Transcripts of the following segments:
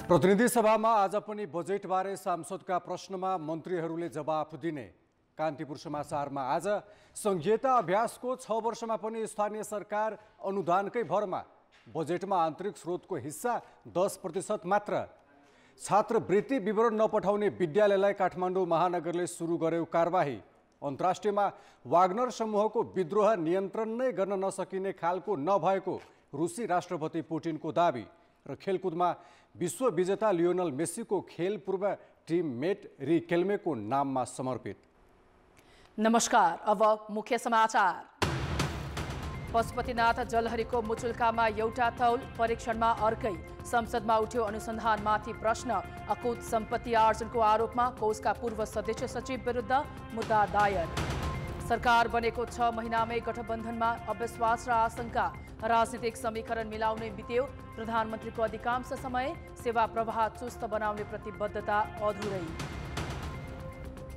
प्रतिनिधि सभामा आज पनि बजेटबारे सांसदका प्रश्नमा मन्त्रीहरूले जवाफ दिने। कान्तिपुर समाचारमा आज संघीयता अभ्यासको 6 वर्षमा पनि स्थानीय सरकार अनुदानकै भरमा, बजेटमा आन्तरिक स्रोतको हिस्सा 10% मात्र। छात्रवृत्ति विवरण नपठाउने विद्यालयलाई काठमाडौँ महानगरले सुरु गर्यो कारबाही। अन्तर्राष्ट्रियमा वाग्नर समूहको विद्रोह नियन्त्रण नै गर्न नसकिने खालको नभएको रुसी राष्ट्रपति पुटिनको दाबी। र खेलकुदमा विश्व विजेता लियोनल मेसीको खेल पूर्व टिम मेट रिकेल्मेको नाममा समर्पित। नमस्कार, अब मुख्य समाचार। पशुपतिनाथ जलहरीको मुचुल्कामा एउटा तौल, परीक्षणमा अर्कै। संसदमा उठ्यो अनुसन्धानमाथि प्रश्न। अकुत सम्पत्ति आर्जनको आरोपमा कोषका पूर्व सदस्य सचिव विरुद्ध मुद्दा दायर। सरकार बनेको 6 महिनामै गठबन्धनमा अविश्वास र आशंका। राजनीतिक समीकरण मिलाउने बित्यो। प्रधानमन्त्रीको अधिकांश समय सेवा प्रवाह चुस्त बनाउने प्रतिबद्धता अधुरै।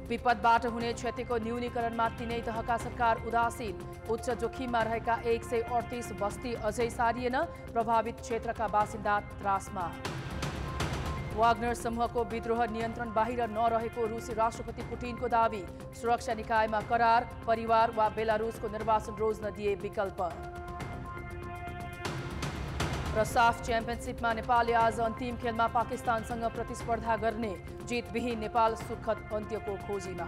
विपदबाट हुने क्षतिको न्यूनीकरणमा तीनै तहका सरकार उदासीन। उच्च जोखिममा रहेका 138 बस्ती अझै सारिएन। प्रभावित क्षेत्रका बासिन्दा त्रासमा। वाग्नर समूहको विद्रोह नियन्त्रण बाहिर नरहेको रुसी राष्ट्रपति पुटिनको दाबी। सुरक्षा निकायमा करार, परिवार वा बेलारुसको निर्वाचन रोज्न दिए विकल्प। र साफ च्याम्पियनसिपमा नेपालले आज अन्तिम खेलमा पाकिस्तानसँग प्रतिस्पर्धा गर्ने। जितविहीन नेपाल सुखद अन्त्यको खोजीमा।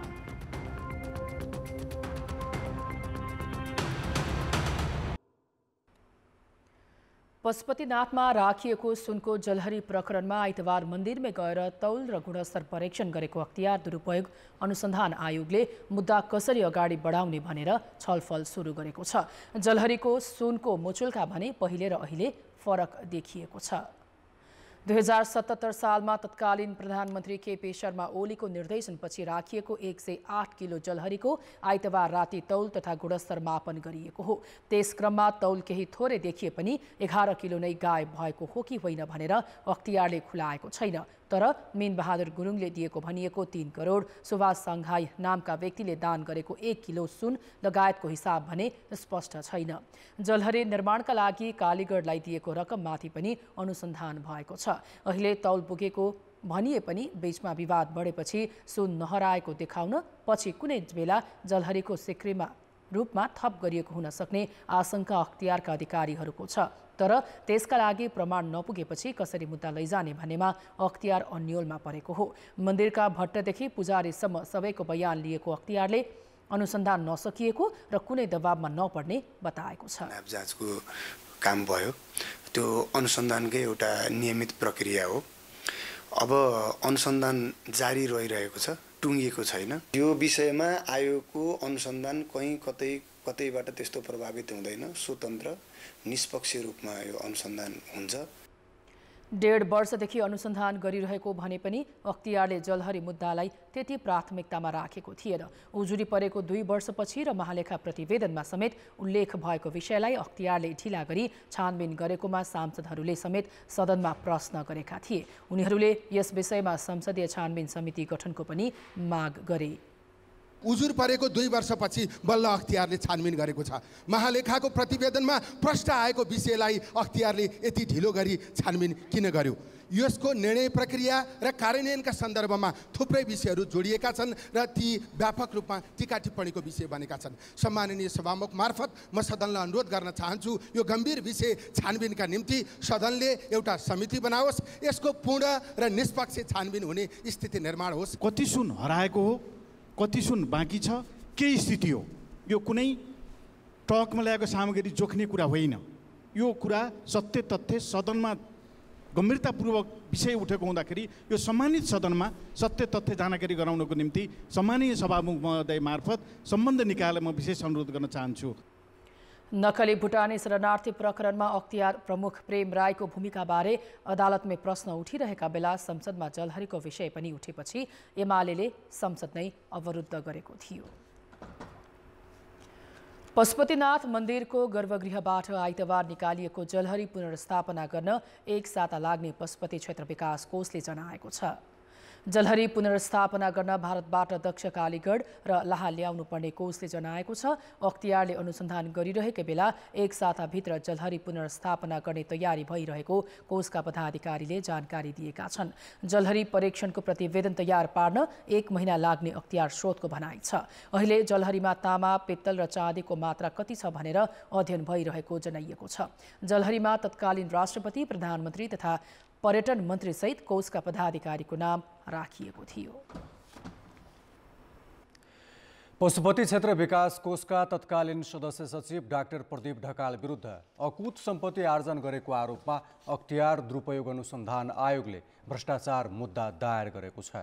पशुपतिनाथमा राखिएको सुनको जलहरी प्रकरणमा आइतबार मन्दिरमै गएर तौल र गुणस्तर परीक्षण गरेको अख्तियार दुरुपयोग अनुसन्धान आयोगले मुद्दा कसरी अगाडि बढाउने भनेर छलफल सुरु गरेको छ। जलहरीको सुनको मुचुल्का भने पहिले र अहिले फरक देखिएको छ। 2077 सालमा तत्कालीन प्रधानमन्त्री केपी शर्मा ओलीको निर्देशनपछि राखिएको 108 किलो जलहरीको आइतबार राति तौल तथा गुणस्तर मापन गरिएको हो। त्यस क्रममा तौल केही थोरै देखिए पनि 11 किलो नै गायब भएको हो कि होइन भनेर अख्तियारले खुलाएको छैन। तर मीनबहादुर गुरुङले दिएको भनिएको 3 करोड, सुभाष सङ्घाई नामका व्यक्तिले दान गरेको 1 किलो सुन लगायतको हिसाब भने स्पष्ट छैन। जलहरी निर्माणका लागि कालीगढलाई दिएको रकममाथि पनि अनुसन्धान भएको छ। अहिले तौल पुगेको भनिए पनि बीचमा विवाद बढेपछि सुन नहराएको देखाउन पछि कुनै बेला जलहरीको सिक्रीमा रूपमा थप गरिएको हुन सक्ने आशंका अख्तियारका अधिकारीहरूको छ। तर त्यसका लागि प्रमाण नपुगेपछि कसरी मुद्दा लैजाने भन्नेमा अख्तियार अन्योलमा परेको हो। मन्दिरका भट्टदेखि पुजारीसम्म सबैको बयान लिएको अख्तियारले अनुसन्धान नसकिएको र कुनै दबावमा नपर्ने बताएको छ। जाँचको काम भयो, त्यो अनुसन्धानकै एउटा नियमित प्रक्रिया हो। अब अनुसन्धान जारी रहिरहेको छ, टुङ्गिएको छैन। यो विषयमा आयोगको अनुसन्धान कतैबाट त्यस्तो प्रभावित हुँदैन। स्वतन्त्र निष्पक्ष रूपमा यो अनुसन्धान हुन्छ। 1.5 वर्षदेखि अनुसन्धान गरिरहेको भने पनि अख्तियारले जलहरी मुद्दालाई त्यति प्राथमिकतामा राखेको थिएन। उजुरी परेको 2 वर्षपछि र महालेखा प्रतिवेदनमा समेत उल्लेख भएको विषयलाई अख्तियारले ढिला गरी छानबिन गरेकोमा सांसदहरूले समेत सदनमा प्रश्न गरेका थिए। उनीहरूले यस विषयमा संसदीय छानबिन समिति गठनको पनि माग गरे। उजुर परेको 2 वर्षपछि बल्ल अख्तियारले छानबिन गरेको छ। महालेखाको प्रतिवेदनमा प्रश्न आएको विषयलाई अख्तियारले यति ढिलो गरी छानबिन किन गर्यो? यसको निर्णय प्रक्रिया र कार्यान्वयनका सन्दर्भमा थुप्रै विषयहरू जोडिएका छन् र ती व्यापक रूपमा टीका टिप्पणीको विषय बनेका छन्। सम्माननीय सभामुख मार्फत म सदनलाई अनुरोध गर्न चाहन्छु, यो गम्भीर विषय छानबिनका निम्ति सदनले एउटा समिति बनाओस्। यसको पूर्ण र निष्पक्ष छानबिन हुने स्थिति निर्माण होस्। कति सुन हराएको हो, कति सुन बाँकी छ, के स्थिति हो? यो कुनै ट्रकमा ल्याएको सामग्री जोख्ने कुरा होइन। यो कुरा सत्य तथ्य सदनमा गम्भीरतापूर्वक विषय उठेको हुँदाखेरि यो सम्मानित सदनमा सत्य तथ्य जानकारी गराउनको निम्ति सम्मानीय सभामुख महोदय मार्फत सम्बन्ध निकायलाई म विशेष अनुरोध गर्न चाहन्छु। नक्कली भुटानी शरणार्थी प्रकरणमा अख्तियार प्रमुख प्रेम राईको भूमिकाबारे अदालतमै प्रश्न उठिरहेका बेला संसदमा जलहरीको विषय पनि उठेपछि एमालेले संसद नै अवरुद्ध गरेको थियो। पशुपतिनाथ मन्दिरको गर्भगृहबाट आइतबार निकालिएको जलहरी पुनर्स्थापना गर्न 1 साता लाग्ने पशुपति क्षेत्र विकास कोषले जनाएको छ। जलहरी पुनर्स्थापना गर्न भारतबाट दक्ष कालीगढ र लाहा ल्याउनु पर्ने कोषले जनाएको छ। अख्तियारले अनुसन्धान गरिरहेकै बेला एक साताभित्र जलहरी पुनर्स्थापना गर्ने तयारी भइरहेको कोषका पदाधिकारीले जानकारी दिएका छन्। जलहरी परीक्षणको प्रतिवेदन तयार पार्न 1 महिना लाग्ने अख्तियार स्रोतको भनाइ छ। अहिले जलहरीमा तामा, पित्तल र चाँदीको मात्रा कति छ भनेर अध्ययन भइरहेको जनाइएको छ। जलहरीमा तत्कालीन राष्ट्रपति, प्रधानमन्त्री तथा पर्यटन मन्त्री सहित कोषका पदाधिकारीको नाम राखिएको थियो। पशुपति क्षेत्र विकास कोषका तत्कालीन सदस्य सचिव डाक्टर प्रदीप ढकाल विरुद्ध अकुत सम्पत्ति आर्जन गरेको आरोपमा अख्तियार दुरुपयोग अनुसन्धान आयोगले भ्रष्टाचार मुद्दा दायर गरेको छ।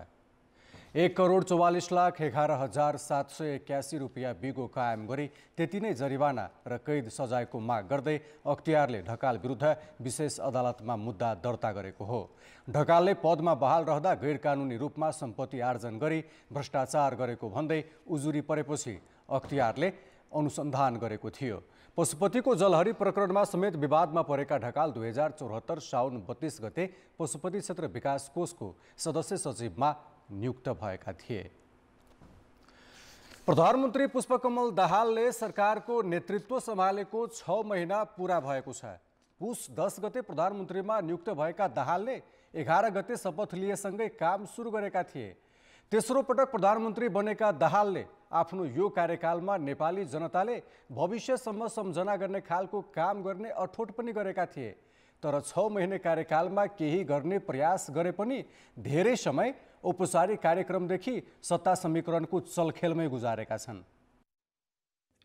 1,44,11,781 रुपियाँ बिगो कायम गरी त्यति नै जरिवाना र कैद सजायको माग गर्दै अख्तियारले ढकाल विरुद्ध विशेष अदालतमा मुद्दा दर्ता गरेको हो। ढकालले पदमा बहाल रहँदा गैरकानुनी रूपमा सम्पत्ति आर्जन गरी भ्रष्टाचार गरेको भन्दै उजुरी परेपछि अख्तियारले अनुसन्धान गरेको थियो। पशुपतिको जलहरी प्रकरणमा समेत विवादमा परेका ढकाल 2074 साउन 32 गते पशुपति क्षेत्र विकास कोषको सदस्य सचिवमा नियुक्त भएका थिए। प्रधानमन्त्री पुष्पकमल दाहालले सरकारको नेतृत्व सम्हालेको 6 महिना पूरा भएको छ। पुस 10 गते प्रधानमन्त्रीमा नियुक्त भएका दाहालले 11 गते शपथ लिएसँगै काम सुरु गरेका थिए। तेस्रो पटक प्रधानमन्त्री बनेका दाहालले आफ्नो यो कार्यकालमा नेपाली जनताले भविष्यसम्म सम्झना गर्ने खालको काम गर्ने अठोट पनि गरेका थिए। तर 6 महिने कार्यकालमा केही गर्ने प्रयास गरे पनि धेरै समय औपचारिक कार्यक्रमदेखि सत्ता समीकरणको चलखेलमै गुजारेका छन्।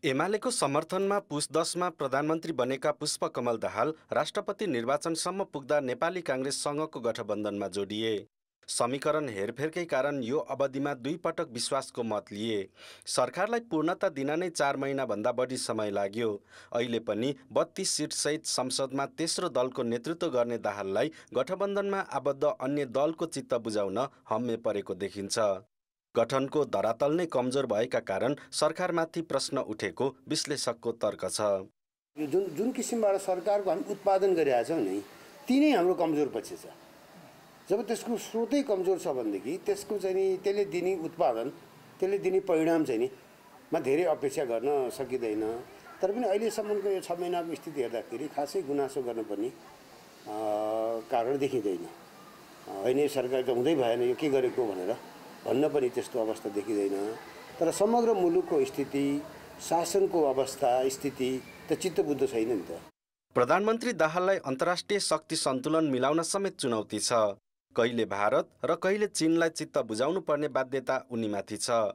एमालेको समर्थनमा पुस 10 मा प्रधानमन्त्री बनेका पुष्पकमल दाहाल राष्ट्रपति निर्वाचनसम्म पुग्दा नेपाली काङ्ग्रेससँगको गठबन्धनमा जोडिए। समीकरण हेरफेरकै कारण यो अवधिमा 2 पटक विश्वासको मत लिए। सरकारलाई पूर्णता दिन नै 4 महिनाभन्दा बढी समय लाग्यो। अहिले पनि 32 सिटसहित संसदमा तेस्रो दलको नेतृत्व गर्ने दाहाललाई गठबन्धनमा आबद्ध अन्य दलको चित्त बुझाउन हम्मे परेको देखिन्छ। गठनको धरातल नै कमजोर भएका कारण सरकारमाथि प्रश्न उठेको विश्लेषकको तर्क छ। जुन किसिमबाट सरकारको हामी उत्पादन गरिरहेका छौँ नि, ती नै हाम्रो कमजोर पक्ष छ। जब त्यसको स्रोतै कमजोर छ भनेदेखि त्यसको चाहिँ नि त्यसले दिने उत्पादन, त्यसले दिने परिणाम चाहिँ नि मा धेरै अपेक्षा गर्न सकिँदैन। तर पनि अहिलेसम्मको यो 6 महिनाको स्थिति हेर्दाखेरि खासै गुनासो गर्नुपर्ने कारण देखिँदैन। होइन सरकार त हुँदै भएन, यो के गरेको भनेर भन्न पनि त्यस्तो अवस्था देखिँदैन। तर समग्र मुलुकको स्थिति, शासनको अवस्था स्थिति त चित्तबुद्ध छैन नि त। प्रधानमन्त्री दाहाललाई अन्तर्राष्ट्रिय शक्ति सन्तुलन मिलाउन समेत चुनौती छ। कहिले भारत र कहिले चीनलाई चित्त बुझाउनु पर्ने बाध्यता उनीमाथि छ।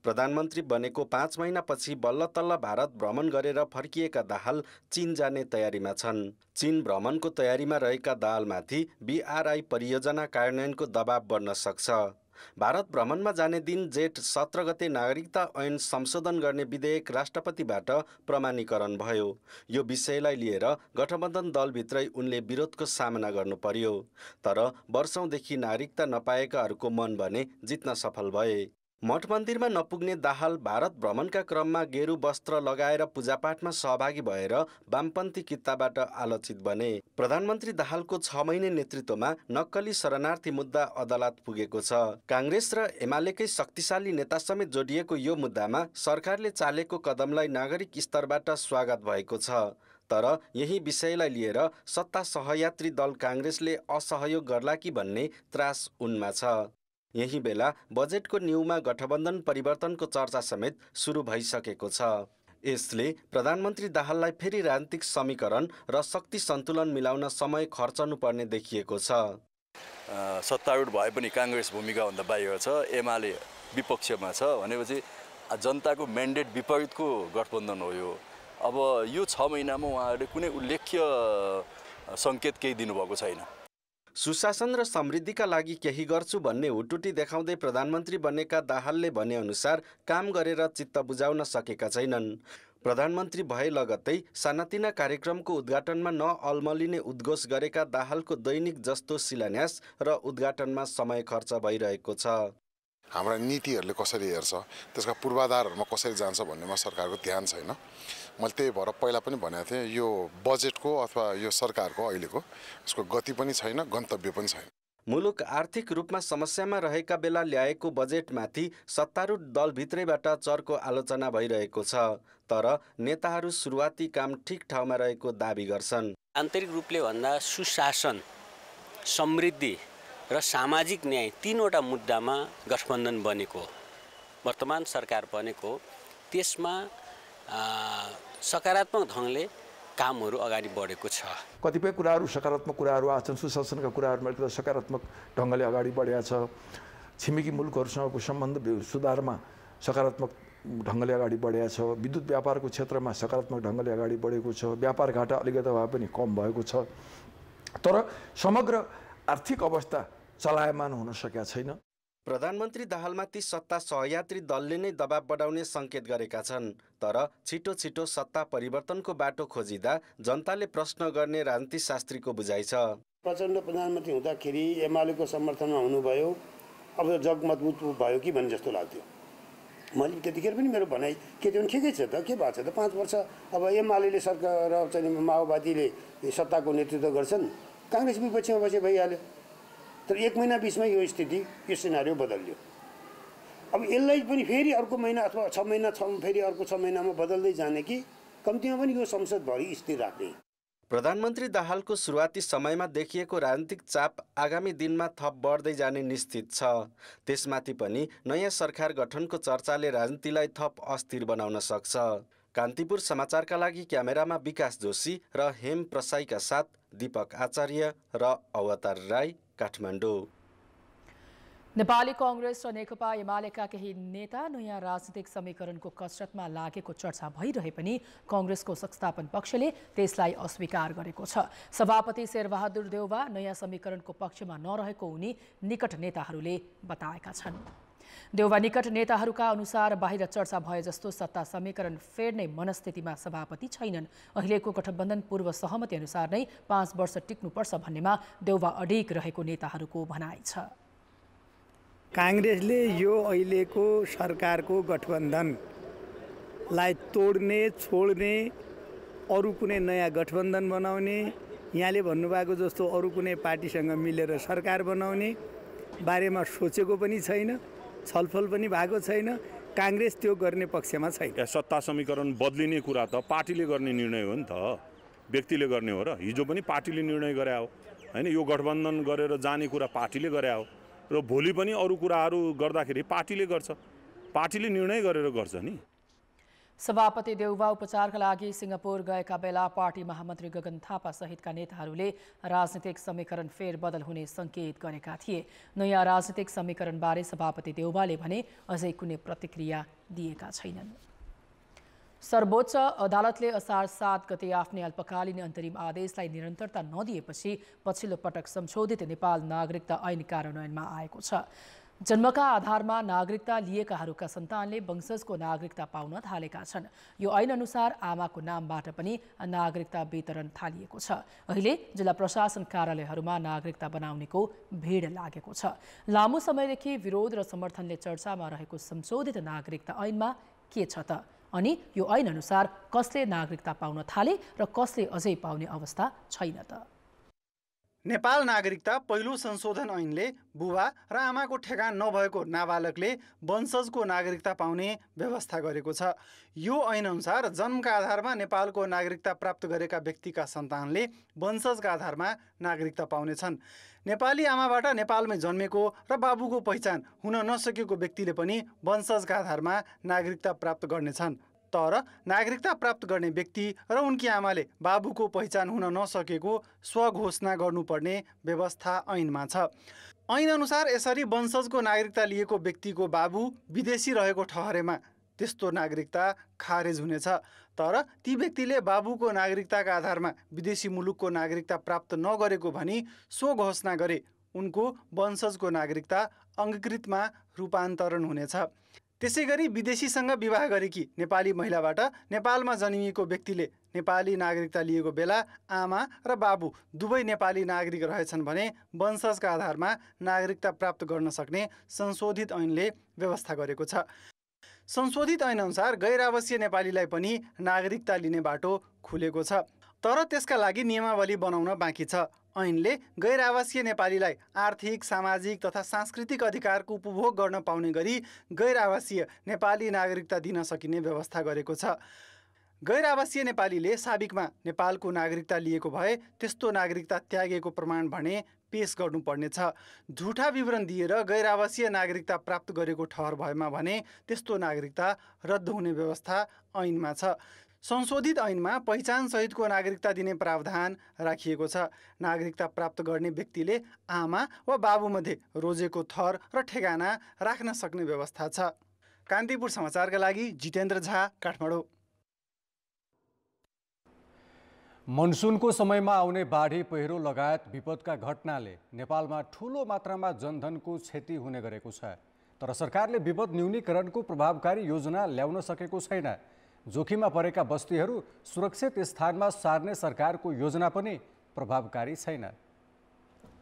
प्रधानमन्त्री बनेको 5 महिनापछि बल्ल तल्ल भारत भ्रमण गरेर फर्किएका दाहाल चीन जाने तयारीमा छन्। चीन भ्रमणको तयारीमा रहेका दाहालमाथि BRI परियोजना कार्यान्वयनको दबाव बढ्न सक्छ। भारत भ्रमणमा जाने दिन जेठ 17 गते नागरिकता ऐन संशोधन गर्ने विधेयक राष्ट्रपतिबाट प्रमाणीकरण भयो। यो विषयलाई लिएर गठबन्धन दलभित्रै उनले विरोधको सामना गर्नु पर्यो। तर वर्षौंदेखि नागरिकता नपाएकाहरूको मन भने जित्न सफल भए। मठ मन्दिरमा नपुग्ने दाहाल भारत भ्रमणका क्रममा गेरु वस्त्र लगाएर पूजापाठमा सहभागी भएर वामपन्थी कित्ताबाट आलोचित बने। प्रधानमन्त्री दाहालको 6 महिने नेतृत्वमा नक्कली शरणार्थी मुद्दा अदालत पुगेको छ। काङ्ग्रेस र एमालेकै शक्तिशाली नेता समेत जोडिएको यो मुद्दामा सरकारले चालेको कदमलाई नागरिक स्तरबाट स्वागत भएको छ। तर यही विषयलाई लिएर सत्ता सहयात्री दल काङ्ग्रेसले असहयोग गर्ला कि भन्ने त्रास उनमा छ। यही बेला बजेटको न्यूमा गठबन्धन परिवर्तनको चर्चा समेत सुरु भइसकेको छ। यसले प्रधानमन्त्री दाहाललाई फेरि राजनीतिक समीकरण र शक्ति सन्तुलन मिलाउन समय खर्चनु पर्ने देखिएको छ। सत्तारूढ भए पनि काङ्ग्रेस भूमिकाभन्दा बाहिर छ, एमाले विपक्षमा छ भनेपछि जनताको म्यान्डेट विपरीतको गठबन्धन हो यो। अब यो 6 महिनामा उहाँहरूले कुनै उल्लेख्य सङ्केत केही दिनुभएको छैन। सुशासन र समृद्धिका लागि केही गर्छु भन्ने हुटुटी देखाउँदै प्रधानमन्त्री बनेका दाहालले भने अनुसार काम गरेर चित्त बुझाउन सकेका छैनन्। प्रधानमन्त्री भए लगत्तै सानातिना कार्यक्रमको उद्घाटनमा नअल्मलिने उद्घोष गरेका दाहालको दैनिक जस्तो शिलान्यास र उद्घाटनमा समय खर्च भइरहेको छ। हाम्रा नीतिहरूले कसरी हेर्छ, त्यसका पूर्वाधारहरूमा कसरी जान्छ भन्नेमा सरकारको ध्यान छैन। मैले त्यही भएर पहिला पनि भनेको थिएँ, यो बजेटको अथवा यो सरकारको अहिलेको यसको गति पनि छैन, गन्तव्य पनि छैन। मुलुक आर्थिक रूपमा समस्यामा रहेका बेला ल्याएको बजेटमाथि सत्तारूढ दलभित्रैबाट चर्को आलोचना भइरहेको छ। तर नेताहरू सुरुवाती काम ठिक ठाउँमा रहेको दाबी गर्छन्। आन्तरिक रूपले भन्दा सुशासन, समृद्धि र सामाजिक न्याय तीनवटा मुद्दामा गठबन्धन बनेको, वर्तमान सरकार बनेको, त्यसमा सकारात्मक ढङ्गले कामहरू अगाडि बढेको छ। कतिपय कुराहरू सकारात्मक कुराहरू आछन्, सुशासनका कुराहरूमा एकदम सकारात्मक ढङ्गले अगाडि बढेको छ। छिमेकी मुलुकहरूसँगको सम्बन्ध सुधारमा सकारात्मक ढङ्गले अगाडि बढेको छ। विद्युत व्यापारको क्षेत्रमा सकारात्मक ढङ्गले अगाडि बढेको छ। व्यापार घाटा अलिकति भए पनि कम भएको छ। तर समग्र आर्थिक अवस्था चलायमान हुन सकेका छैन। प्रधानमन्त्री दाहालमाथि सत्ता सहयात्री दलले नै दबाब बढाउने सङ्केत गरेका छन्। तर छिटो छिटो सत्ता परिवर्तनको बाटो खोजिँदा जनताले प्रश्न गर्ने राजनीतिशास्त्रीको बुझाइ छ। प्रचण्ड प्रधानमन्त्री हुँदाखेरि एमालेको समर्थनमा हुनुभयो, अब जग मजबुत भयो कि भन्ने जस्तो लाग्थ्यो। मैले त्यतिखेर पनि मेरो भनाइ के थियो भने ठिकै छ त, के भएको छ त, 5 वर्ष अब एमाले सरकार र चाहिँ माओवादीले सत्ताको नेतृत्व गर्छन्, काङ्ग्रेस विपक्षमा बसे भइहाल्यो। तर 1 महिना बिचमा यो स्थिति, यो सिनारियो बदल्यो। अब यसलाई पनि फेरि अर्को महिना अथवा 6 महिना फेरि अर्को 6 महिनामा बदल्दै जाने कि कम्तीमा पनि यो संसदभरि स्थिर राख्ने। प्रधानमन्त्री दाहालको सुरुवाती समयमा देखिएको राजनीतिक चाप आगामी दिनमा थप बढ्दै जाने निश्चित छ। त्यसमाथि पनि नयाँ सरकार गठनको चर्चाले राजनीतिलाई थप अस्थिर बनाउन सक्छ। कान्तिपुर समाचारका लागि क्यामेरामा विकास जोशी र हेम प्रसाईका साथ दीपक आचार्य र अवतार राई, काठमाडौँ। नेपाली कांग्रेस र नेकपा एमालेका केही नेता नयाँ राजनीतिक समीकरणको कसरतमा लागेको चर्चा भइरहे पनि कांग्रेसको संस्थापन पक्षले त्यसलाई अस्वीकार गरेको छ। सभापति शेरबहादुर देउवा नयाँ समीकरणको पक्षमा नरहेको उनी निकट नेताहरूले बताएका छन्। देउवा निकट नेताहरूका अनुसार बाहिर चर्चा भए जस्तो सत्ता समीकरण फेर्ने मनस्थितिमा सभापति छैनन्। अहिलेको गठबन्धन पूर्व सहमति अनुसार नै 5 वर्ष टिक्नुपर्छ भन्नेमा देउवा अडिग रहेको नेताहरूको भनाइ छ। कांग्रेसले यो अहिलेको सरकारको गठबन्धनलाई तोड्ने, छोड्ने, अरू कुनै नयाँ गठबन्धन बनाउने, यहाँले भन्नुभएको जस्तो अरू कुनै पार्टीसँग मिलेर सरकार बनाउने बारेमा सोचेको पनि छैन, छलफल पनि भएको छैन। कांग्रेस त्यो गर्ने पक्षमा छैन। सत्ता समीकरण बदलिने कुरा त पार्टीले गर्ने निर्णय हो नि त, व्यक्तिले गर्ने हो र। हिजो पनि पार्टीले निर्णय गरे हो हैन, यो गठबन्धन गरेर जाने कुरा पार्टीले गरे हो र भोलि पनि अरू कुराहरू गर्दाखेरि पार्टीले गर्छ, पार्टीले निर्णय गरेर गर्छ नि। सभापति देउवा उपचारका लागि सिंगापुर गएका बेला पार्टी महामन्त्री गगन थापा सहितका नेताहरूले राजनीतिक समीकरण फेरबदल हुने संकेत गरेका थिए। नयाँ राजनीतिक समीकरणबारे सभापति देउवाले भने अझै कुनै प्रतिक्रिया दिएका छैनन्। सर्वोच्च अदालतले असार 7 गते आफ्नै अल्पकालीन अन्तरिम आदेशलाई निरन्तरता नदिएपछि पछिल्लो पटक संशोधित नेपाल नागरिकता ऐन कार्यान्वयनमा आएको छ। जन्मका आधारमा नागरिकता लिएकाहरूका सन्तानले वंशजको नागरिकता पाउन थालेका छन्। यो ऐन अनुसार आमाको नामबाट पनि नागरिकता वितरण थालिएको छ। अहिले जिल्ला प्रशासन कार्यालयहरूमा नागरिकता बनाउनेको भिड लागेको छ। लामो समयदेखि विरोध र समर्थनले चर्चामा रहेको संशोधित नागरिकता ऐनमा के छ त? अनि यो ऐन अनुसार कसले नागरिकता पाउन थाले र कसले अझै पाउने अवस्था छैन त? नेपाल नागरिकता पहिलो संशोधन ऐनले बुबा र आमाको ठेगान नभएको नाबालकले वंशजको नागरिकता पाउने व्यवस्था गरेको छ। यो ऐन अनुसार जन्मका आधारमा नेपालको नागरिकता प्राप्त गरेका व्यक्तिका सन्तानले वंशजका आधारमा नागरिकता पाउनेछन्। नेपाली आमाबाट नेपालमै जन्मेको र बाबुको पहिचान हुन नसकेको व्यक्तिले पनि वंशजका आधारमा नागरिकता प्राप्त गर्नेछन्। तर नागरिकता प्राप्त गर्ने व्यक्ति र उनकी आमाले बाबुको पहिचान हुन नसकेको स्वघोषणा गर्नुपर्ने व्यवस्था ऐनमा छ। ऐन अनुसार यसरी वंशजको नागरिकता लिएको व्यक्तिको बाबु विदेशी रहेको ठहरेमा त्यस्तो नागरिकता खारेज हुनेछ। तर ती व्यक्तिले बाबुको नागरिकताका आधारमा विदेशी मुलुकको नागरिकता प्राप्त नगरेको भनी स्वघोषणा गरे उनको वंशजको नागरिकता अङ्गीकृतमा रूपान्तरण हुनेछ। त्यसैगरी विदेशीसँग विवाह गरेकी नेपाली महिलाबाट नेपालमा जन्मिएको व्यक्तिले नेपाली नागरिकता लिएको बेला आमा र बाबु दुवै नेपाली नागरिक रहेछन् भने वंशजका आधारमा नागरिकता प्राप्त गर्न सक्ने संशोधित ऐनले व्यवस्था गरेको छ। संशोधित ऐन अनुसार गैर आवासीय नेपालीलाई पनि नागरिकता लिने बाटो खुलेको छ। तर त्यसका लागि नियमावली बनाउन बाँकी छ। ऐनले गैर आवासीय नेपालीलाई आर्थिक, सामाजिक तथा सांस्कृतिक अधिकारको उपभोग गर्न पाउने गरी गैर आवासीय नेपाली नागरिकता दिन सकिने व्यवस्था गरेको छ। गैर आवासीय नेपालीले साबिकमा नेपालको नागरिकता लिएको भए त्यस्तो नागरिकता त्यागेको प्रमाण भने पेश गर्नुपर्नेछ। झुठा विवरण दिएर गैर आवासीय नागरिकता प्राप्त गरेको ठहर भएमा भने त्यस्तो नागरिकता रद्द हुने व्यवस्था ऐनमा छ। संशोधित ऐनमा पहिचान सहितको नागरिकता दिने प्रावधान राखिएको छ। नागरिकता प्राप्त गर्ने व्यक्तिले आमा वा बाबुमध्ये रोजेको थर र ठेगाना राख्न सक्ने व्यवस्था छ। कान्तिपुर समाचारका लागि जितेन्द्र झा, काठमाडौँ। मनसुनको समयमा आउने बाढी, पहिरो लगायत विपदका घटनाले नेपालमा ठूलो मात्रामा जनधनको क्षति हुने गरेको छ। तर सरकारले विपद न्यूनीकरणको प्रभावकारी योजना ल्याउन सकेको छैन। जोखिममा परेका बस्तीहरू सुरक्षित स्थानमा सार्ने सरकारको योजना पनि प्रभावकारी छैन।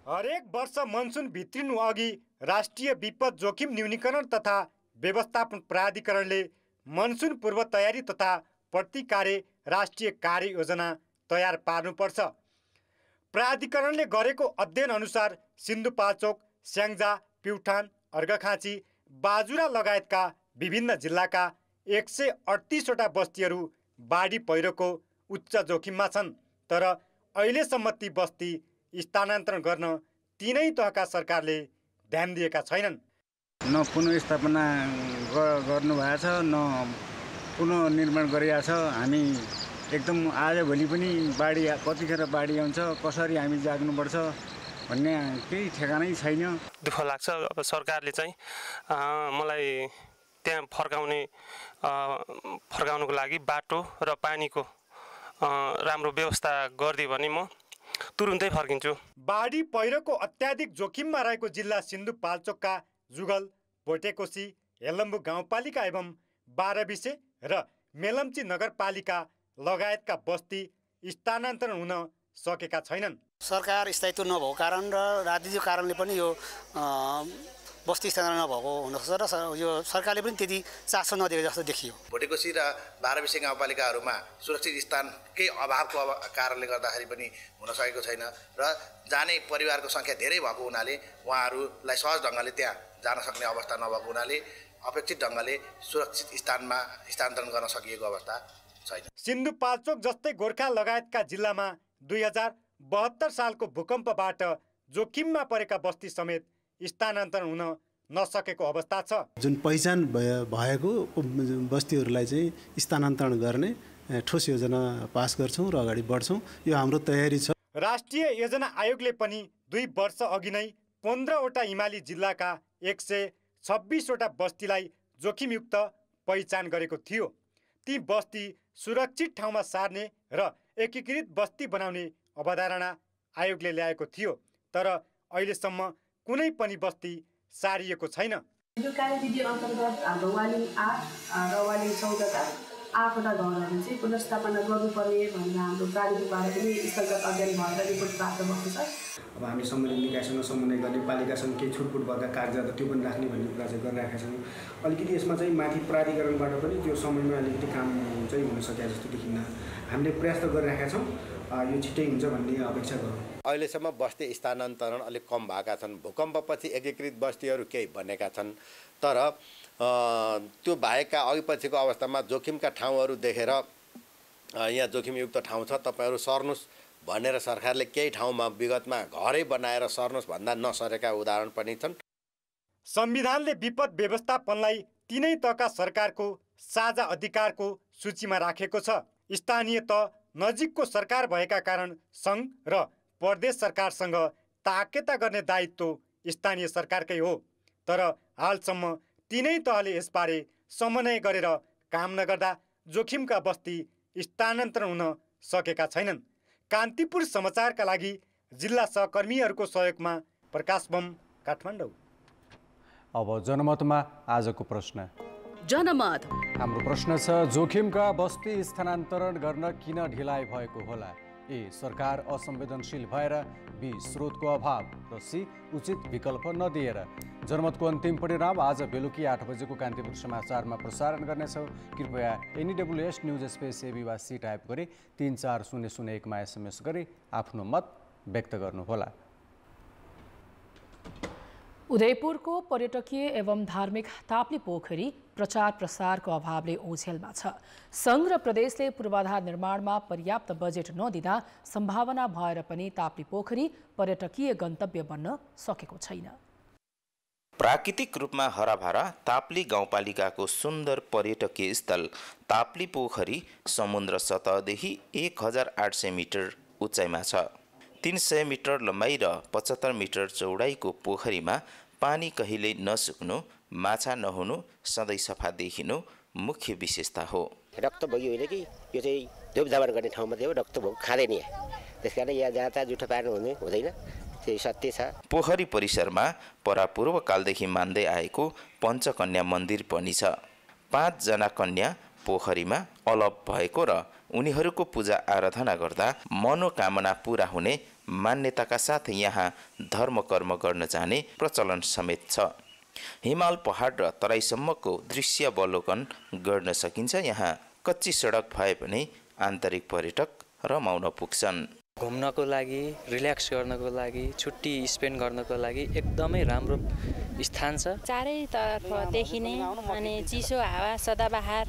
हरेक वर्ष मनसुन भित्रिनु अघि राष्ट्रिय विपद जोखिम न्यूनीकरण तथा व्यवस्थापन प्राधिकरणले मनसुन पूर्व तयारी तथा प्रतिकार्य राष्ट्रिय कार्य योजना तयार पार्नुपर्छ। प्राधिकरणले गरेको अध्ययन अनुसार सिन्धुपाल्चोक, स्याङ्जा, प्युठान, अर्घाखाँची, बाजुरा लगायतका विभिन्न जिल्लाका 138वटा बस्तीहरू बाढी पहिरोको उच्च जोखिममा छन्। तर अहिलेसम्म ती बस्ती स्थानान्तरण गर्न तीनै तहका सरकारले ध्यान दिएका छैनन्। न पुनर्स्थापना गर्नुभएको छ, न पुनर्निर्माण गरिएको छ। हामी एकदम आजभोलि पनि बाढी कतिखेर बाढी आउँछ, कसरी हामी जाग्नुपर्छ भन्ने केही ठेगानै छैन। दुःख लाग्छ। अब सरकारले चाहिँ मलाई त्यहाँ फर्काउनको लागि बाटो र पानीको राम्रो व्यवस्था गरिदियो भने म तुरुन्तै फर्किन्छु। बाढी पहिरोको अत्याधिक जोखिममा रहेको जिल्ला सिन्धुपाल्चोकका जुगल, भोटेकोसी, हेलम्बु गाउँपालिका एवं बाह्रविसे र मेलम्ची नगरपालिका लगायतका बस्ती स्थानान्तरण हुन सकेका छैनन्। सरकार स्थायित्व नभएको कारण र राजनीतिक कारणले पनि यो बस्ती स्थानान्तरण नभएको हुनसक्छ र यो सरकारले पनि त्यति चासो नदिएको जस्तो देखियो। भोटेकोसी र बाह्रविसे गाउँपालिकाहरूमा सुरक्षित स्थानकै अभावको कारणले गर्दाखेरि पनि हुन सकेको छैन र जाने परिवारको सङ्ख्या धेरै भएको हुनाले उहाँहरूलाई सहज ढङ्गले त्यहाँ जान सक्ने अवस्था नभएको हुनाले अपेक्षित ढङ्गले सुरक्षित स्थानमा स्थानान्तरण गर्न सकिएको अवस्था छैन। सिन्धुपाल्चोक जस्तै गोर्खा लगायतका जिल्लामा 2072 सालको भूकम्पबाट जोखिममा परेका बस्ती समेत स्थानान्तरण हुन नसकेको अवस्था छ। जुन पहिचान भएको बस्तीहरूलाई चाहिँ स्थानान्तरण गर्ने ठोस योजना पास गर्छौँ र अगाडि बढ्छौँ। यो हाम्रो तयारी छ। राष्ट्रिय योजना आयोगले पनि 2 वर्ष अघि नै 15वटा हिमाली जिल्लाका 126वटा बस्तीलाई जोखिमयुक्त पहिचान गरेको थियो। ती बस्ती सुरक्षित ठाउँमा सार्ने र एकीकृत बस्ती बनाउने अवधारणा आयोगले ल्याएको थियो। तर अहिलेसम्म कुनै पनि बस्ती सारिएको छैन। यो कार्यविधि अन्तर्गत हाम्रो वाली 8 र वाली 14का 8वटा गाउँहरू चाहिँ पुनर्स्थापना गर्नुपर्ने भनेर हाम्रो प्राधिकरणबाट पनि स्थलगत अध्ययन भएर रिपोर्ट प्राप्त भएको छ। अब हामी सम्बन्धित निकायसँग समन्वय गर्ने, पालिकासँग केही छुटपुट भएका कागजात त्यो पनि राख्ने भन्ने कुरा चाहिँ गरिरहेका छौँ। अलिकति यसमा चाहिँ माथि प्राधिकरणबाट पनि त्यो समयमा अलिकति काम चाहिँ हुन सके जस्तो देखिन्न। हामीले प्रयास त गरिरहेका छौँ, यो छिट्टै हुन्छ भन्ने अपेक्षा गरौँ। अहिलेसम्म बस्ती स्थानान्तरण अलिक कम भएका छन्। भूकम्पपछि एकीकृत बस्तीहरू केही बनेका छन्। तर त्यो बाहेकका अघि पछिको अवस्थामा जोखिमका ठाउँहरू देखेर यहाँ जोखिमयुक्त ठाउँ छ, तपाईँहरू सर्नुहोस् भनेर सरकारले केही ठाउँमा विगतमा घरै बनाएर सर्नुहोस् भन्दा नसरेका उदाहरण पनि छन्। संविधानले विपद व्यवस्थापनलाई तीनै तहका सरकारको साझा अधिकारको सूचीमा राखेको छ। स्थानीय तह नजिकको सरकार भएका कारण सङ्घ र प्रदेश सरकारसँग ताकेता गर्ने दायित्व स्थानीय सरकारकै हो। तर हालसम्म तीनै तहले यसबारे समन्वय गरेर काम नगर्दा जोखिमका बस्ती स्थानान्तरण हुन सकेका छैनन्। कान्तिपुर समाचारका लागि जिल्ला सहकर्मीहरूको सहयोगमा प्रकाश बम, काठमाडौँ। अब जनमतमा आजको प्रश्न। जनमत हाम्रो प्रश्न छ, जोखिमका बस्ती स्थानान्तरण गर्न किन ढिलाइ भएको होला? ए सरकार असंवेदनशील भएर, बी स्रोतको अभाव र सी उचित विकल्प नदिएर। जनमतको अन्तिम परिणाम आज बेलुकी 8 बजेको कान्तिपुर समाचारमा प्रसारण गर्नेछौँ। कृपया NEWS न्युज स्पेस AB वा सी टाइप गरी 34001 मा SMS गरी आफ्नो मत व्यक्त गर्नुहोला। उदयपुरको पर्यटकीय एवं धार्मिक ताप्ली पोखरी प्रचार प्रसारको अभावले ओझेलमा छ। सङ्घ र प्रदेशले पूर्वाधार निर्माणमा पर्याप्त बजेट नदिँदा सम्भावना भएर पनि ताप्ली पोखरी पर्यटकीय गन्तव्य बन्न सकेको छैन। प्राकृतिक रूपमा हराभरा ताप्ली गाउँपालिकाको सुन्दर पर्यटकीय स्थल ताप्ली पोखरी समुद्र सतहदेखि 1800 मिटर उचाइमा छ। 300 मिटर लम्बाइ र 75 मिटर चौडाइको पोखरीमा पानी कहिल्यै नसुक्नु, माछा नहुनु, सधैँ सफा देखिनु मुख्य विशेषता हो। रक्तभोगी होइन कि यो चाहिँ धुपधावर गर्ने ठाउँ मात्रै हो, रक्तभोग खाँदैन यहाँ। त्यसकारण यहाँ जहाँ तहाँ जुठो पार्नु हुँदैन, त्यो सत्य छ। पोखरी परिसरमा परापूर्वकालदेखि मान्दै आएको पञ्चकन्या मन्दिर पनि छ। 5 जना कन्या पोखरीमा अलप भएको र उनीहरूको पूजा आराधना गर्दा मनोकामना पूरा हुने मान्यताका साथ यहाँ धर्म कर्म गर्न जाने प्रचलन समेत छ। हिमाल पहाड र तराईसम्मको दृश्यावलोकन गर्न सकिन्छ। यहाँ कच्ची सडक भए पनि आन्तरिक पर्यटक रमाउन पुग्छन्। घुम्नको लागि, रिल्याक्स गर्नको लागि, छुट्टी स्पेन्ड गर्नको लागि एकदमै राम्रो स्थान छ। चारैतर्फ देखिने अनि चिसो हावा, सदाबहार,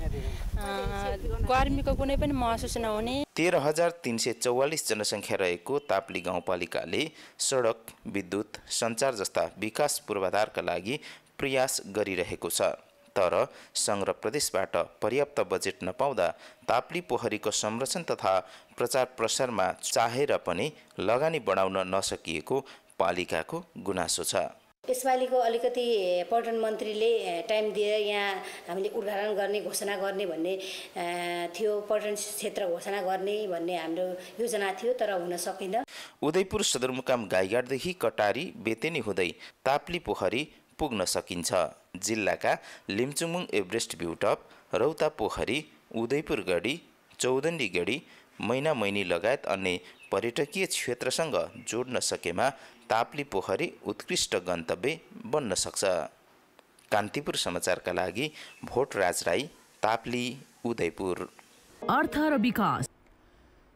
गर्मीको कुनै पनि महसुस नहुने। 13,344 जनसङ्ख्या रहेको ताप्ली गाउँपालिकाले सडक, विद्युत, सञ्चार जस्ता विकास पूर्वाधारका लागि प्रयास गरिरहेको छ। तर सङ्घ र प्रदेशबाट पर्याप्त बजेट नपाउँदा ताप्ली पोखरीको संरक्षण तथा प्रचार प्रसारमा चाहेर पनि लगानी बढाउन नसकिएको पालिकाको गुनासो छ। यसपालिको अलिकति पर्यटन मन्त्रीले टाइम दिएर यहाँ हामीले उद्घाटन गर्ने, घोषणा गर्ने भन्ने थियो, पर्यटन क्षेत्र घोषणा गर्ने भन्ने हाम्रो योजना थियो, तर हुन सकेन। उदयपुर सदरमुकाम गाईघाटदेखि कटारी, बेतेनी हुँदै ताप्ली पोखरी पुग्न सकिन्छ। जिल्लाका लिम्चुमुङ एभरेस्ट भ्यू टप, रौता पोखरी, उदयपुर गढी, चौदण्डी गढी, मैनामैनी लगायत अन्य पर्यटकीय क्षेत्रसँग जोड्न सकेमा ताप्ली पोखरी उत्कृष्ट गन्तव्य बन्न सक्छ। कान्तिपुर समाचारका लागि भोटराज राई, ताप्ली, उदयपुर। अर्थ र विकास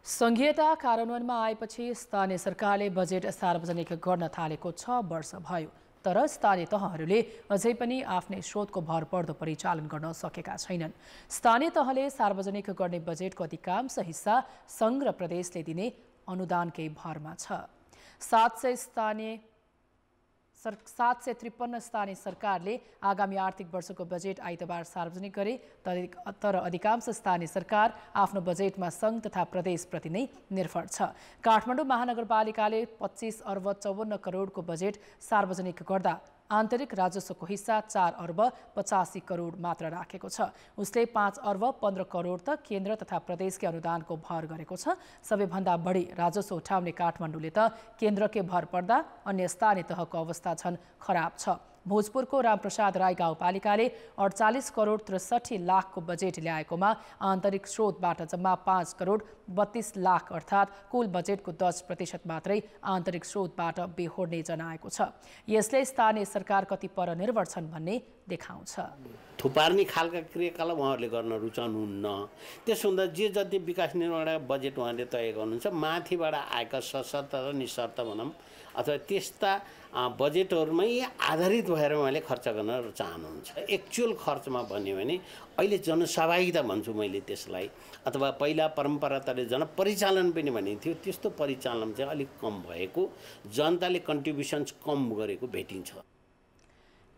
संघीयता कार्यान्वयनमा आएपछि स्थानीय सरकारले बजेट सार्वजनिक गर्न थालेको 6 वर्ष भयो, तर स्थानीय तहहरूले अझै पनि आफ्नै स्रोतको भरपर्दो परिचालन गर्न सकेका छैनन्। स्थानीय तहले सार्वजनिक गर्ने बजेटको अधिकांश हिस्सा सङ्घ र प्रदेशले दिने अनुदानकै भरमा छ। 753 स्थानीय सरकारले आगामी आर्थिक वर्षको बजेट आइतबार सार्वजनिक गरे, तर अधिकांश स्थानीय सरकार आफ्नो बजेटमा सङ्घ तथा प्रदेशप्रति नै निर्भर छ। काठमाडौँ महानगरपालिकाले 25 अर्ब 54 करोडको बजेट सार्वजनिक गर्दा आन्तरिक राजस्वको हिस्सा 4 अर्ब 85 करोड मात्र राखेको छ। उसले 5 अर्ब 15 करोड त केन्द्र तथा प्रदेशकै अनुदानको भर गरेको छ। सबैभन्दा बढी राजस्व उठाउने काठमाडौँले त केन्द्रकै भर पर्दा अन्य स्थानीय तहको अवस्था झन् खराब छ। भोजपुरको रामप्रसाद राई गाउँपालिकाले 48 करोड 63 लाखको बजेट ल्याएकोमा आन्तरिक स्रोतबाट जम्मा 5 करोड 32 लाख अर्थात् कुल बजेटको 10% मात्रै आन्तरिक स्रोतबाट बेहोर्ने जनाएको छ। यसले स्थानीय सरकार कति परनिर्भर छन् भन्ने देखाउँछ। थुपार्ने खालका क्रियाकलाप उहाँहरूले गर्न रुचाउनुहुन्न। त्यसो हुँदा जे जति विकास निर्माणका बजेट उहाँले तय गर्नुहुन्छ, माथिबाट आएका सशर्त र निशर्त भनौँ अथवा त्यस्ता बजेटहरूमै आधारित भएर उहाँले खर्च गर्न चाहनुहुन्छ। एक्चुअल खर्चमा भन्यो भने अहिले जनसहभागिता भन्छु मैले त्यसलाई, अथवा पहिला परम्पराले जनपरिचालन पनि भनिन्थ्यो, त्यस्तो परिचालन चाहिँ अलिक कम भएको, जनताले कन्ट्रिब्युसन्स कम गरेको भेटिन्छ।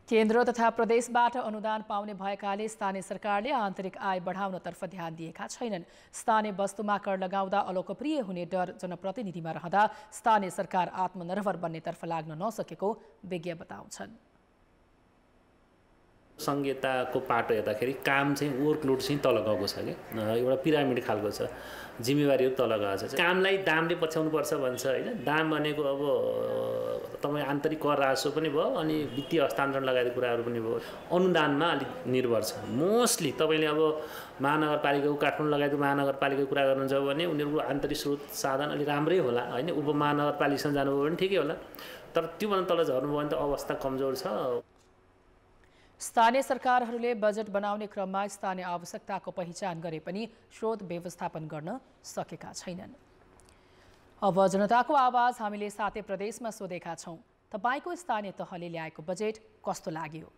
केन्द्र तथा प्रदेशबाट अनुदान पाउने भएकाले स्थानीय सरकारले आन्तरिक आय बढाउनतर्फ ध्यान दिएका छैनन्। स्थानीय वस्तुमा कर लगाउँदा अलोकप्रिय हुने डर जनप्रतिनिधिमा रहँदा स्थानीय सरकार आत्मनिर्भर बन्नेतर्फ लाग्न नसकेको विज्ञ बताउँछन्। संहिताको पाटो हेर्दाखेरि काम चाहिँ वर्कलोड चाहिँ तल गएको छ क्या, एउटा पिरामिड खालको छ, जिम्मेवारीहरू तल गएको छ। कामलाई दामले पछ्याउनुपर्छ भन्छ होइन। दाम भनेको अब तपाईँ आन्तरिक कर राजस्व पनि भयो अनि वित्तीय हस्तान्तरण लगायत कुराहरू पनि भयो, अनुदानमा अलिक निर्भर छ मोस्टली। तपाईँले अब महानगरपालिकाको काठमाडौँ लगायतको महानगरपालिकाको कुरा गर्नुहुन्छ भने उनीहरूको आन्तरिक स्रोत साधन अलिक राम्रै होला होइन। उपमहानगरपालिकासँग जानुभयो भने ठिकै होला, तर त्योभन्दा तल झर्नुभयो भने त अवस्था कमजोर छ। स्थानीय सरकारहरूले बजेट बनाउने क्रममा स्थानीय आवश्यकताको पहिचान गरे पनि स्रोत व्यवस्थापन गर्न सकेका छैनन्। अब जनताको आवाज हामीले सातै प्रदेशमा सोधेका छौँ। तपाईँको स्थानीय तहले ल्याएको बजेट कस्तो लाग्यो?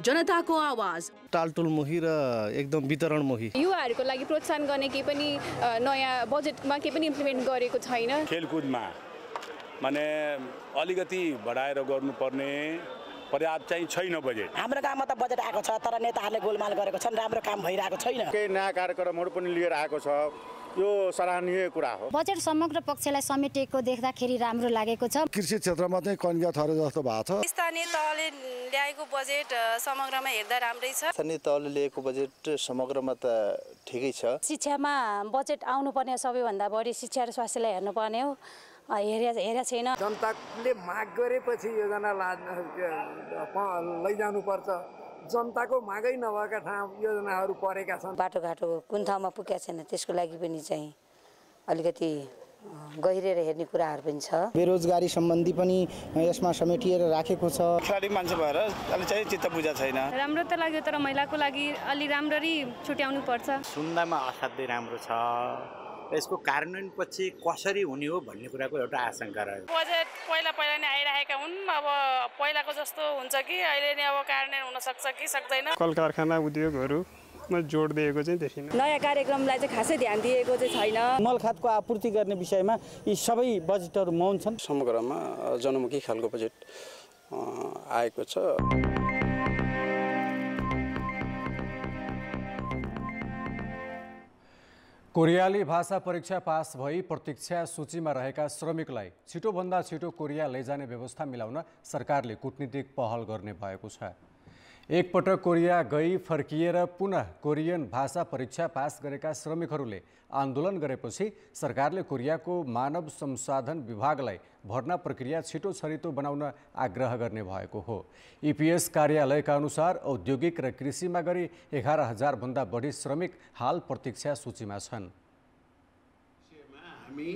जनताको आवाज टालटुलमुखी र एकदम वितरणमुखी। युवाहरूको लागि प्रोत्साहन गर्ने केही पनि नयाँ बजेटमा केही पनि इम्प्लिमेन्ट गरेको छैन। खेलकुदमा माने अलिकति बढाएर गर्नुपर्ने पर्याप्त चाहिँ छैन बजेट। हाम्रो गाउँमा त बजेट आएको छ तर नेताहरूले गोलमाल गरेको छन्, राम्रो काम भइरहेको छैन। केही नयाँ कार्यक्रमहरू पनि लिएर आएको छ, यो सराहनीय कुरा हो। बजेट समग्र पक्षलाई समेटेको देख्दाखेरि राम्रो लागेको छ। कृषि क्षेत्रमा चाहिँ कन्या थरे जस्तो भएको छ। स्थानीय तहले ल्याएको बजेट समग्रमा हेर्दा राम्रै छ। स्थानीय तहले ल्याएको बजेट समग्रमा त ठिकै छ। शिक्षामा बजेट आउनुपर्ने सबैभन्दा बढी शिक्षा र स्वास्थ्यलाई हेर्नुपर्ने हो, हेरेको छैन। जनताले माग गरेपछि योजना लैजानुपर्छ। जनताको मागै नभएका ठाउँ योजनाहरू परेका छन्। बाटोघाटो कुन ठाउँमा पुगेका छैन त्यसको लागि पनि चाहिँ अलिकति गहिरेर हेर्ने कुराहरू पनि छ। बेरोजगारी सम्बन्धी पनि यसमा समेटिएर राखेको छ। खेलाडी मान्छे भएर अलि चाहिँ चित्त बुझा छैन। राम्रो त लाग्यो तर महिलाको लागि अलि राम्ररी छुट्याउनु पर्छ। सुन्दामा असाध्यै राम्रो छ, यसको कार्यान्वयन पछि कसरी हुने हो भन्ने कुराको एउटा आशंका रह्यो। बजेट पहिला नै आइरहेका हुन्, अब पहिलाको जस्तो हुन्छ कि अहिले नै अब कार्यान्वयन हुन सक्छ कि सक्दैन। कल कारखाना उद्योगहरूमा जोड दिएको चाहिँ देखिन। नयाँ कार्यक्रमलाई चाहिँ खासै ध्यान दिएको चाहिँ छैन। मलखातको आपूर्ति गर्ने विषयमा यी सबै बजेटहरू मौन छन्। समग्रमा जनमुखी खालको बजेट आएको छ। कोरियाली भाषा परीक्षा पास भई प्रतीक्षा सूचीमा रहेका श्रमिकलाई छिटोभन्दा छिटो कोरिया लैजाने व्यवस्था मिलाउन सरकारले कूटनीतिक पहल गर्ने भएको छ। एकपटक कोरिया गई फर्किएर पुनः कोरियन भाषा परीक्षा पास गरेका श्रमिकहरूले आन्दोलन गरेपछि सरकारले कोरियाको मानव संसाधन विभागलाई भर्ना प्रक्रिया छिटो छरितो बनाउन आग्रह गर्ने भएको हो। ईपीएस कार्यालयका अनुसार औद्योगिक र कृषिमा गरी 11,000 भन्दा बढी श्रमिक हाल प्रतीक्षा सूचीमा छन्। हामी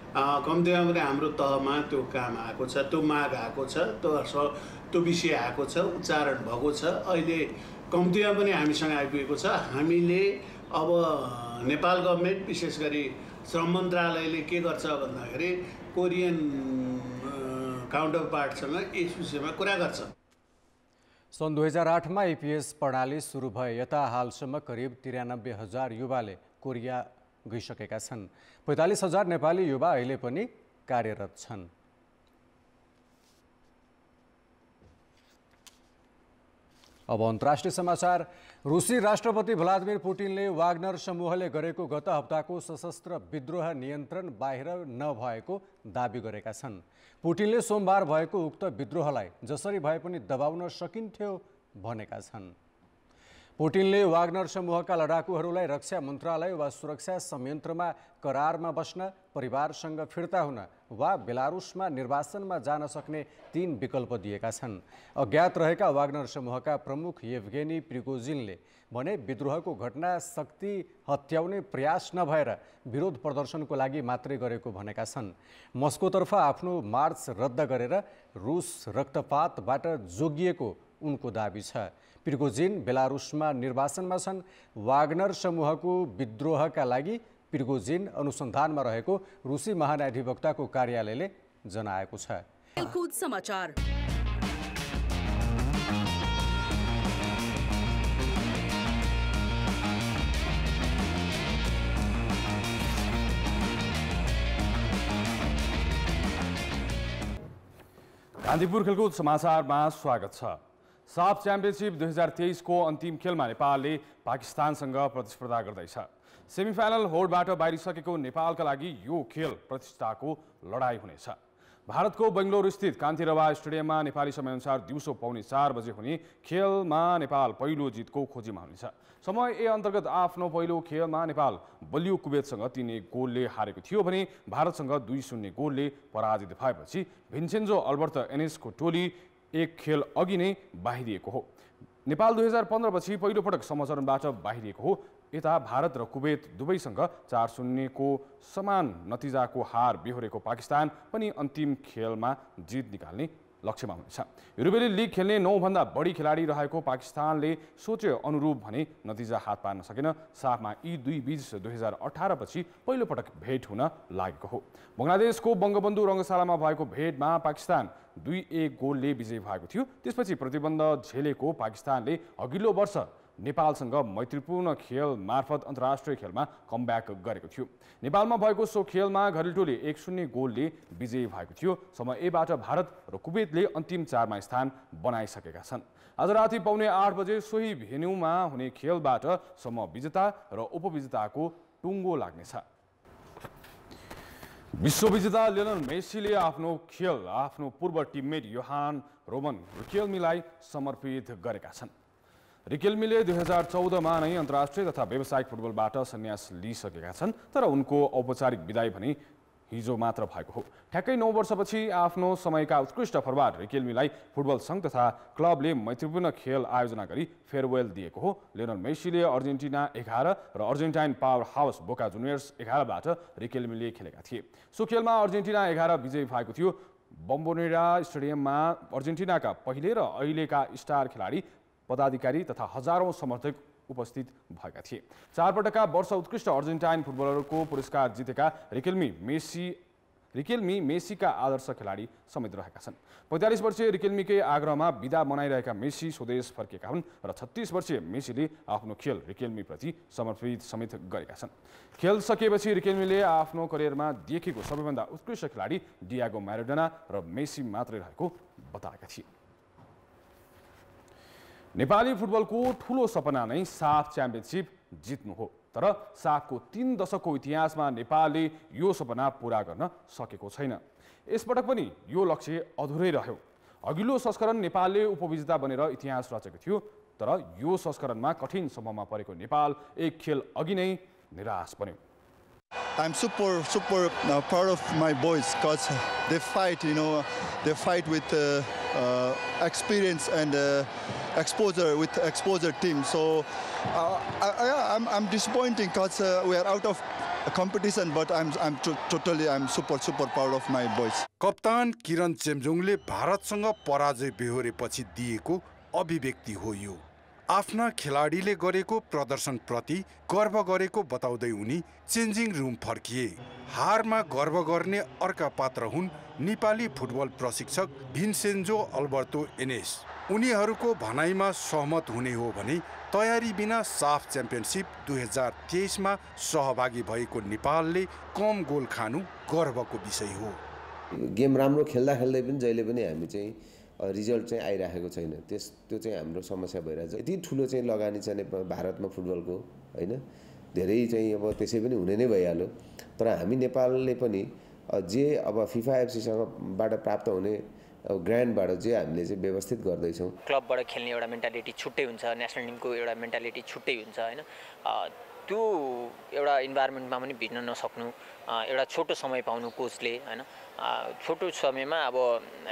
कम्तीमा पनि हाम्रो तहमा त्यो काम आएको छ, त्यो माग आएको छ, त्यो विषय आएको छ, उच्चारण भएको छ। अहिले कम्तीमा पनि हामीसँग आइपुगेको छ। हामीले अब नेपाल गभर्मेन्ट विशेष गरी श्रम मन्त्रालयले के गर्छ भन्दाखेरि कोरियन काउन्टर पार्टसँग यस विषयमा कुरा गर्छ। सन् 2008मा ईपीएस प्रणाली सुरु भए यता हालसम्म करिब 93,000 युवाले कोरिया गइसकेका छन्। 45,000 नेपाली युवा अहिले पनि कार्यरत छन्। अब अन्तर्राष्ट्रिय समाचार। रुसी राष्ट्रपति भ्लादिमिर पुटिनले वाग्नर समूहले गरेको गत हप्ताको सशस्त्र विद्रोह नियन्त्रण बाहिर नभएको दाबी गरेका छन्। पुटिनले सोमबार भएको उक्त विद्रोहलाई जसरी भए पनि दबाउन सकिन्थ्यो भनेका छन्। पुटिनले वाग्नर समूहका लडाकुहरूलाई रक्षा मन्त्रालय वा सुरक्षा संयन्त्रमा करारमा बस्न, परिवारसँग फिर्ता हुन वा बेलारुसमा निर्वासनमा जान सक्ने 3 विकल्प दिएका छन्। अज्ञात रहेका वाग्नर समूहका प्रमुख येभगेनी प्रिगोजिनले भने विद्रोहको घटना शक्ति हत्याउने प्रयास नभएर विरोध प्रदर्शनको लागि मात्रै गरेको भनेका छन्। मस्कोतर्फ आफ्नो मार्च रद्द गरेर रुस रक्तपातबाट जोगिएको उनको दाबी छ। प्रिगोजिन बेलारुसमा निर्वासनमा छन्। वाग्नर समूहको विद्रोहका लागि प्रिगोजिन अनुसन्धानमा रहेको रुसी महान्याधिवक्ताको कार्यालयले जनाएको छ। खेलकुद समाचार। कान्तिपुर खेलकुद समाचारमा स्वागत छ। साफ च्याम्पियनसिप 2023 को अन्तिम खेलमा नेपालले पाकिस्तानसँग प्रतिस्पर्धा गर्दैछ। सेमिफाइनल होडबाट बाहिरिसकेको नेपालका लागि यो खेल प्रतिष्ठाको लडाई हुनेछ। भारतको बेङ्गलोर स्थित कान्तिरवा स्टेडियममा नेपाली समयअनुसार दिउँसो 4:15 बजे हुने खेलमा नेपाल पहिलो जितको खोजीमा हुनेछ। समय ए अन्तर्गत आफ्नो पहिलो खेलमा नेपाल बलियो कुवेतसँग 3-1 गोलले हारेको थियो भने भारतसँग 2-0 गोलले पराजित भएपछि भिन्सेन्जो अल्बर्ट एनेसको टोली एक खेल अघि नै बाहिरिएको हो। नेपाल 2015 पछि पहिलोपटक समचरणबाट बाहिरिएको हो। यता भारत र कुवेत दुवैसँग 4-0 को समान नतिजाको हार बेहोरेको पाकिस्तान पनि अन्तिम खेलमा जित निकाल्ने लक्ष्यमा हुनेछ। युरोपेली लिग खेल्ने 9 भन्दा बढी खेलाडी रहेको पाकिस्तानले सोचे अनुरूप भने नतिजा हात पार्न सकेन। साफमा यी दुई बीच 2018 पछि पहिलोपटक भेट हुन लागेको हो। बङ्गलादेशको बङ्गबन्धु रङ्गशालामा भएको भेटमा पाकिस्तान 2-1 गोलले विजयी भएको थियो। त्यसपछि प्रतिबन्ध झेलेको पाकिस्तानले अघिल्लो वर्ष नेपालसँग मैत्रीपूर्ण खेल मार्फत अन्तर्राष्ट्रिय खेलमा कमब्याक गरेको थियो। नेपालमा भएको सो खेलमा घरेलटोली 1-0 गोलले विजयी भएको थियो। समय एबाट भारत र कुवेतले अन्तिम 4मा स्थान बनाइसकेका छन्। आज राति 7:45 बजे सोही भेन्यूमा हुने खेलबाट समविजेता र उपविजेताको टुङ्गो लाग्नेछ। विश्वविजेता लियोनल मेसीले आफ्नो खेल आफ्नो पूर्व टिममेट योहान रोमन रिकेल्मीलाई समर्पित गरेका छन्। रिकेल्मीले 2014मा नै अन्तर्राष्ट्रिय तथा व्यावसायिक फुटबलबाट सन्यास लिइसकेका छन्, तर उनको औपचारिक विदाई भने हिजो मात्र भएको हो। ठ्याक्कै 9 वर्षपछि आफ्नो समयका उत्कृष्ट फरवार्ड रिकेल्मीलाई फुटबल सङ्घ तथा क्लबले मैत्रीपूर्ण खेल आयोजना गरी फेयरवेल दिएको हो। लियोनल मेसीले अर्जेन्टिना 11 र अर्जेन्टाइन पावर हाउस बोका जुनियर्स 11बाट रिकेल्मीले खेलेका थिए। सो खेलमा अर्जेन्टिना 11 विजयी भएको थियो। बम्बोनेरा स्टेडियममा अर्जेन्टिनाका पहिले र अहिलेका स्टार खेलाडी पदाधिकारी तथा हजारौं समर्थक उपस्थित भएका थिए। 4 पटकका वर्ष उत्कृष्ट अर्जेन्टाइन फुटबलरको पुरस्कार जितेका रिकेल्मी मेसीका आदर्श खेलाडी समेत रहेका छन्। 45 वर्षीय रिकेल्मीकै आग्रहमा बिदा मनाइरहेका मेसी स्वदेश फर्केका हुन् र 36 वर्षीय मेसीले आफ्नो खेल रिकेल्मीप्रति समर्पित समेत गरेका छन्। खेल सकिएपछि रिकेल्मीले आफ्नो करियरमा देखेको सबैभन्दा उत्कृष्ट खेलाडी डियागो म्याराडोना र मेसी मात्रै रहेको बताएका थिए। नेपाली फुटबलको ठूलो सपना नै साफ च्याम्पियनशिप जित्नु हो, तर साफको 3 दशकको इतिहासमा नेपालले यो सपना पूरा गर्न सकेको छैन। यसपटक पनि यो लक्ष्य अधुरै रह्यो। अघिल्लो संस्करण नेपालले उपविजेता बनेर इतिहास रचेको थियो, तर यो संस्करणमा कठिन समयमा परेको नेपाल एक खेल अघि नै निराश बन्यो। I'm super proud of my boys because they fight, they fight with experience and exposure team. So I'm disappointing because we are out of competition, but I'm super proud of my boys. कप्तान किरण चेम्जोङले भारतसँग पराजय बेहोरेपछि दिएको अभिव्यक्ति हो यो। आफ्ना खेलाडीले गरेको प्रदर्शनप्रति गर्व गरेको बताउँदै उनी चेन्जिङ रुम फर्किए। हारमा गर्व गर्ने अर्का पात्र हुन् नेपाली फुटबल प्रशिक्षक भिन्सेन्जो अल्बर्टो एनेस। उनीहरूको भनाइमा सहमत हुने हो भने तयारी बिना साफ च्याम्पियनशिप 2023मा सहभागी भएको नेपालले कम गोल खानु गर्वको विषय हो। गेम राम्रो खेल्दा खेल्दै पनि जहिले पनि हामी चाहिँ रिजल्ट चाहिँ आइराखेको छैन। त्यो चाहिँ हाम्रो समस्या भइरहेछ। यति ठुलो चाहिँ लगानी छ भारतमा फुटबलको, हैन, धेरै चाहिँ अब त्यसै पनि हुने नै भइहाल्यो। तर हामी नेपालले पनि जे अब फिफा एफसीसँगबाट प्राप्त हुने ग्रान्डबाट जे हामीले चाहिँ व्यवस्थित गर्दैछौँ। क्लबबाट खेल्ने एउटा मेन्टालिटी छुट्टै हुन्छ, नेसनल टिमको एउटा मेन्टालिटी छुट्टै हुन्छ, हैन। त्यो एउटा इन्भाइरोमेन्टमा पनि भिड्न नसक्नु, एउटा छोटो समय पाउनु कोचले, हैन, छोटो समयमा अब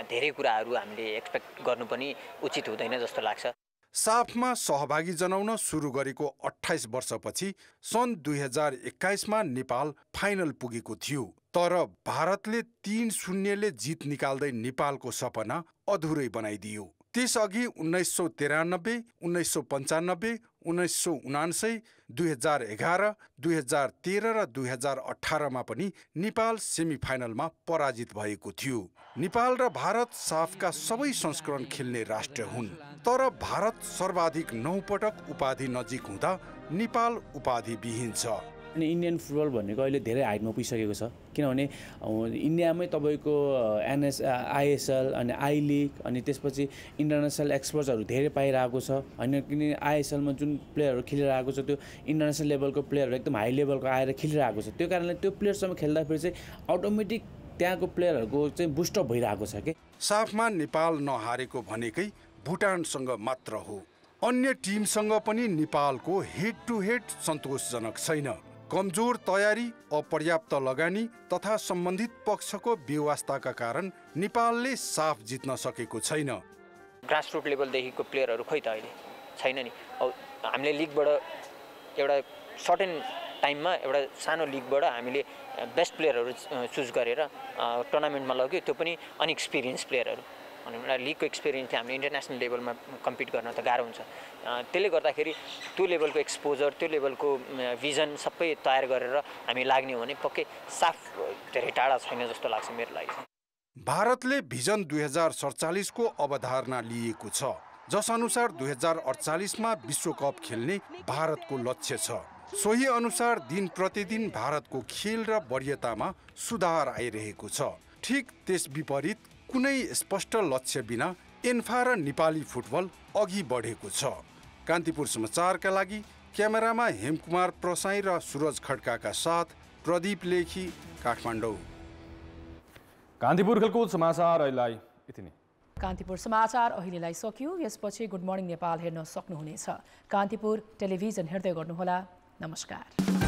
धेरै कुराहरू हामीले एक्सपेक्ट गर्नु पनि उचित हुँदैन जस्तो लाग्छ। साफमा सहभागी जनाउन सुरु गरेको 28 वर्षपछि सन् 2021मा नेपाल फाइनल पुगेको थियो। तर भारतले 3-0ले जित निकाल्दै नेपालको सपना अधुरै बनाइदियो। त्यसअघि 1993, 1995, 1999, 2011, 2013 र 2018मा पनि नेपाल सेमिफाइनलमा पराजित भएको थियो। नेपाल र भारत साफका सबै संस्करण खेल्ने राष्ट्र हुन्, तर भारत सर्वाधिक 9 पटक उपाधि नजिक हुँदा नेपाल उपाधि विहीन छ। अनि इन्डियन फुटबल भनेको अहिले धेरै हाइटमा पुगिसकेको छ, किनभने इन्डियामै तपाईँको आइएसएल अनि आई लिग अनि त्यसपछि इन्टरनेसनल एक्सपोजरहरू धेरै पाइरहेको छ, होइन, किन आइएसएलमा जुन प्लेयरहरू खेलिरहेको छ त्यो इन्टरनेसनल लेभलको प्लेयरहरू एकदम हाई लेभलको आएर खेलिरहेको छ। त्यो कारणले त्यो प्लेयरसँग खेल्दाखेरि चाहिँ अटोमेटिक त्यहाँको प्लेयरहरूको चाहिँ बुस्टअप भइरहेको छ के। साफमा नेपाल नहारेको भनेकै भुटानसँग मात्र हो। अन्य टिमसँग पनि नेपालको हेड टु हेड सन्तोषजनक छैन। कमजोर तयारी, अपर्याप्त लगानी तथा सम्बन्धित पक्षको बेवास्ताका कारण नेपालले साफ जित्न सकेको छैन। ग्रासरुट लेभलदेखिको प्लेयरहरू खोइ त अहिले छैन नि। अब हामीले लिगबाट एउटा सर्टेन टाइममा एउटा सानो लिगबाट हामीले बेस्ट प्लेयरहरू चुज गरेर टुर्नामेन्टमा लग्यो, त्यो पनि अनएक्सपिरियन्स प्लेयरहरू। अनि एउटा लिगको एक्सपिरियन्सले हामीले इन्टरनेसनल लेभलमा कम्पिट गर्न त गाह्रो हुन्छ। त्यसले गर्दाखेरि त्यो लेभलको एक्सपोजर, त्यो लेभलको भिजन सबै तयार गरेर हामी लाग्ने हो भने पक्कै साफ धेरै टाढा छैन जस्तो लाग्छ मेरो लागि। भारतले भिजन 2047 को अवधारणा लिएको छ, जसअनुसार 2048 मा विश्वकप खेल्ने भारतको लक्ष्य छ। सोही अनुसार दिन प्रतिदिन भारतको खेल र वरीयतामा सुधार आइरहेको छ। ठिक त्यस विपरीत कुनै स्पष्ट लक्ष्य बिना एन्फा र नेपाली फुटबल अघि बढेको छ। कान्तिपुर समाचारका लागि क्यामेरामा हेमकुमार प्रसाई र सुरज खड्काका साथ प्रदीप लेखी, काठमाडौँ। कान्तिपुर खेलकुद समाचार अहिलेलाई यति नै। कान्तिपुर समाचार अहिलेलाई सकियो। यसपछि गुड मर्निङ नेपाल हेर्न सक्नुहुनेछ। कान्तिपुर टेलिभिजन हेर्दै गर्नुहोला। नमस्कार।